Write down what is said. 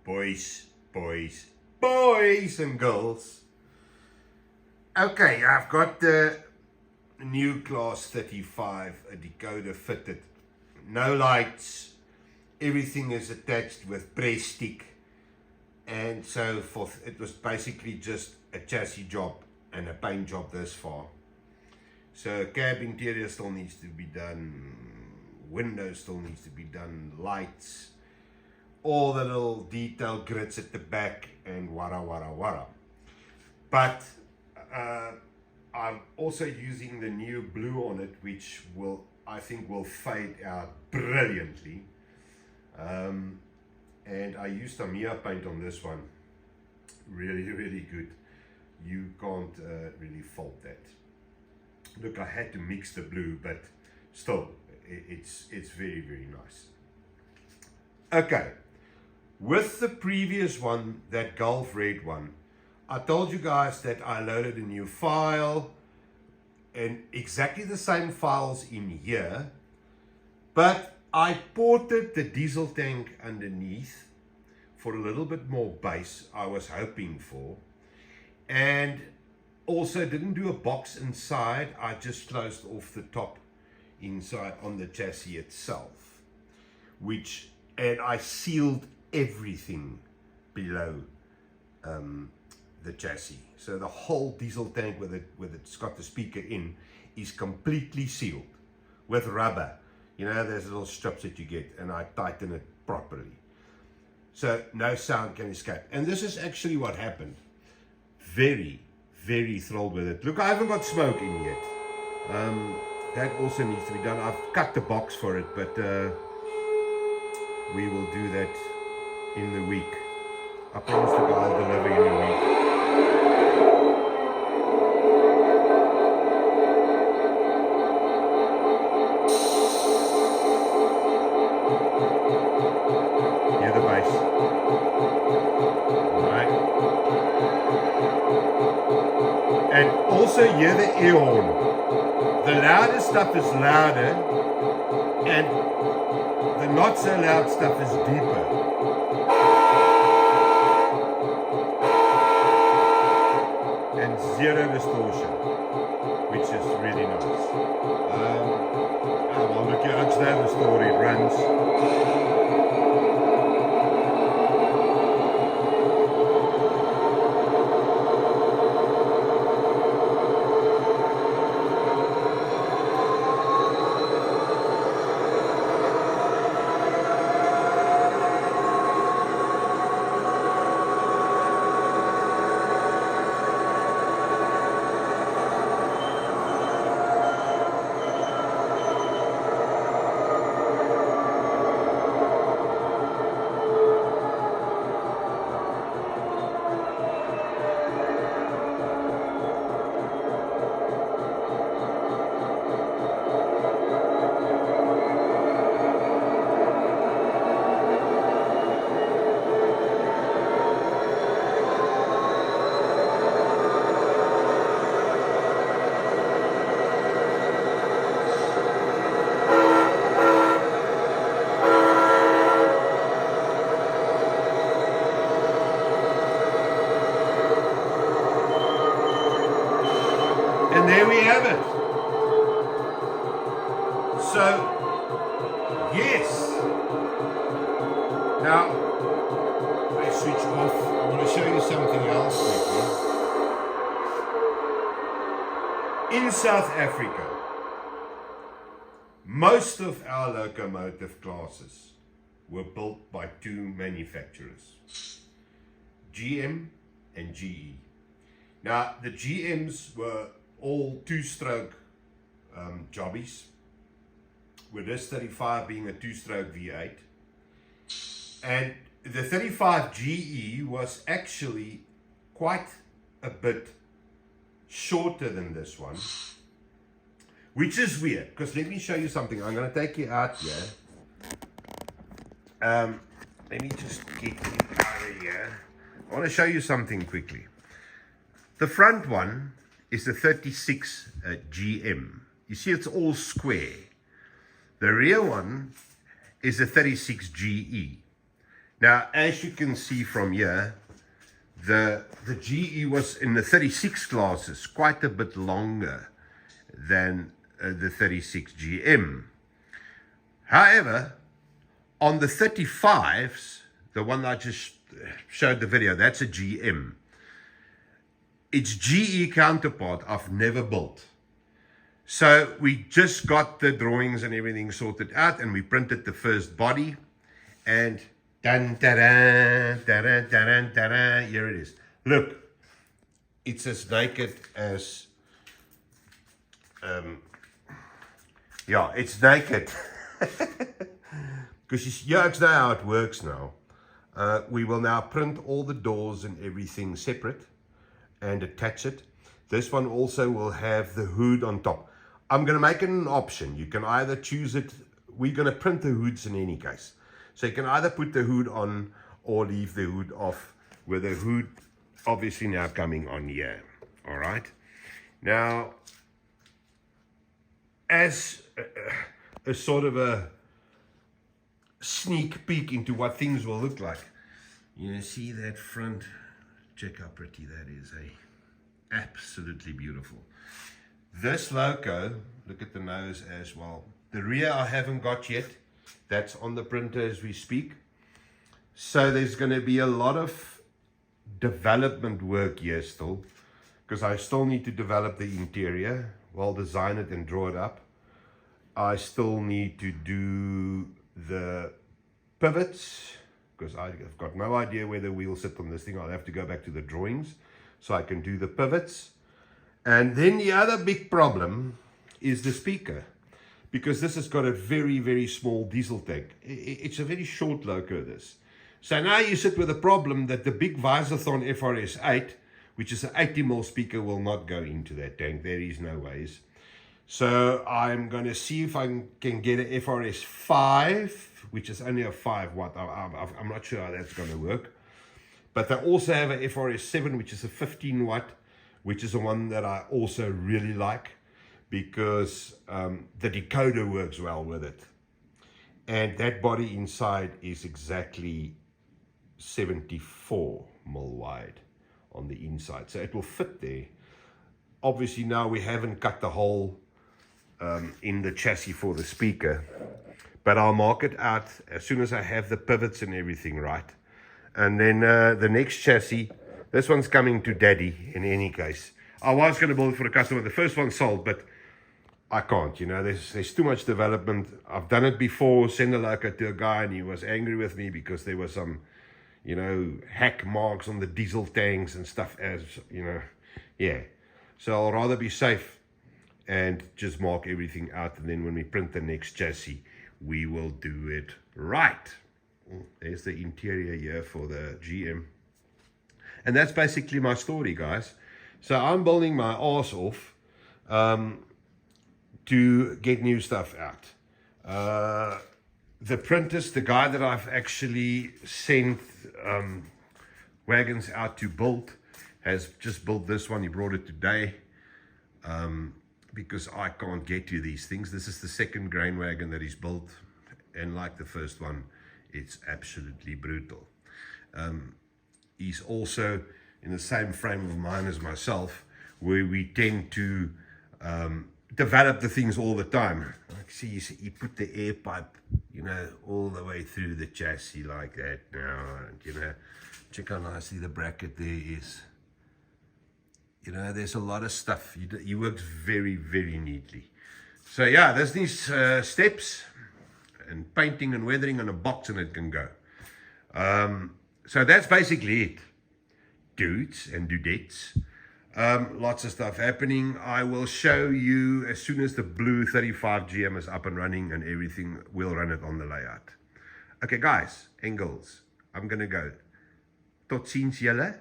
boys, boys, boys and girls. Okay, I've got the new Class 35, a decoder fitted. No lights, everything is attached with press stick and so forth. It was basically just a chassis job and a paint job this far. So cab interior still needs to be done, windows still needs to be done, lights, all the little detail grids at the back and wara. But I'm also using the new blue on it, which I think will fade out brilliantly. And I used Tamiya paint on this one. Really good. You can't really fault that. Look, I had to mix the blue, but still, it's very nice. Okay, with the previous one, that Gulf Red one, I told you guys that I loaded a new file and exactly the same files in here, but I ported the diesel tank underneath for a little bit more bass I was hoping for, and also didn't do a box inside. I just closed off the top inside on the chassis itself, and I sealed everything below the chassis. So the whole diesel tank with it's got the speaker in is completely sealed with rubber. You know, there's little strips that you get, and I tighten it properly. So no sound can escape. And this is actually what happened. Very thrilled with it. Look, I haven't got smoke in yet. That also needs to be done. I've cut the box for it, but we will do that in the week. I promise the guy will deliver in a week. Hear the bass. Right. And also hear the air horn. The louder stuff is louder, and the not so loud stuff is deeper. And zero distortion, which is really nice. Well, look, you understand the story, it runs. And there we have it. So, yes. Now, I switch off. I want to show you something else quickly. In South Africa, most of our locomotive classes were built by two manufacturers, GM and GE. Now, the GMs were all two-stroke jobbies, with this 35 being a two-stroke V8. And the 35 GE was actually quite a bit shorter than this one, which is weird, because let me show you something. I'm going to take you out here. Let me just get you out of here. I want to show you something quickly. The front one is the 36 GM. You see, it's all square. The rear one is the 36 GE. Now, as you can see from here, the GE was in the 36 classes quite a bit longer than the 36 GM. However, on the 35s, the one I just showed the video, that's a GM. Its GE counterpart I've never built. So we just got the drawings and everything sorted out, and we printed the first body, and dun, da-da, da-da, da-da, da-da, here it is. Look, it's as naked as, yeah, it's naked. Because you know how it works now. We will now print all the doors and everything separate and attach it. This one also will have the hood on top. I'm going to make it an option. You can either choose it. We're going to print the hoods in any case. So you can either put the hood on or leave the hood off, with the hood obviously now coming on here. All right. Now, as a sort of a sneak peek into what things will look like, you see that front, check how pretty that is, eh? Absolutely beautiful. This logo, look at the nose as well. The rear I haven't got yet. That's on the printer as we speak. So there's going to be a lot of development work here still, because I still need to develop the interior, well design it and draw it up. I still need to do the pivots, because I've got no idea where the wheels sit on this thing. I'll have to go back to the drawings so I can do the pivots. And then the other big problem is the speaker, because this has got a very, very small diesel tank. It's a very short loco, this. So now you sit with a problem that the big Visathon FRS 8, which is an 80mm speaker, will not go into that tank. There is no ways. So I'm going to see if I can get an FRS 5, which is only a 5 watt. I'm not sure how that's going to work. But they also have an FRS 7, which is a 15 watt, which is the one that I also really like, because the decoder works well with it. And that body inside is exactly 74mm wide on the inside. So it will fit there. Obviously now we haven't cut the hole in the chassis for the speaker, but I'll mark it out as soon as I have the pivots and everything right. And then the next chassis, this one's coming to Daddy in any case. I was going to build it for a customer. The first one sold, but I can't, you know, there's too much development. I've done it before, sent a loco to a guy, and he was angry with me because there were some, you know, hack marks on the diesel tanks and stuff, as, you know, yeah. So I'll rather be safe and just mark everything out, and then when we print the next chassis, we will do it right. There's the interior here for the GM. And that's basically my story, guys. So I'm building my arse off to get new stuff out. The printers, the guy that I've actually sent wagons out to build, has just built this one. He brought it today because I can't get to these things. This is the second grain wagon that he's built, and like the first one, it's absolutely brutal. He's also in the same frame of mind as myself, where we tend to develop the things all the time. Like, see, he put the air pipe, you know, all the way through the chassis like that now, and, you know, check how nicely the bracket there is. You know, there's a lot of stuff. He works very, very neatly. So yeah, there's these steps and painting and weathering on a box, and it can go. So that's basically it, dudes and dudettes. Lots of stuff happening. I will show you as soon as the blue 35 GM is up and running and everything. We'll run it on the layout. Okay, guys, Engels, I'm gonna go. Tot ziens, julle.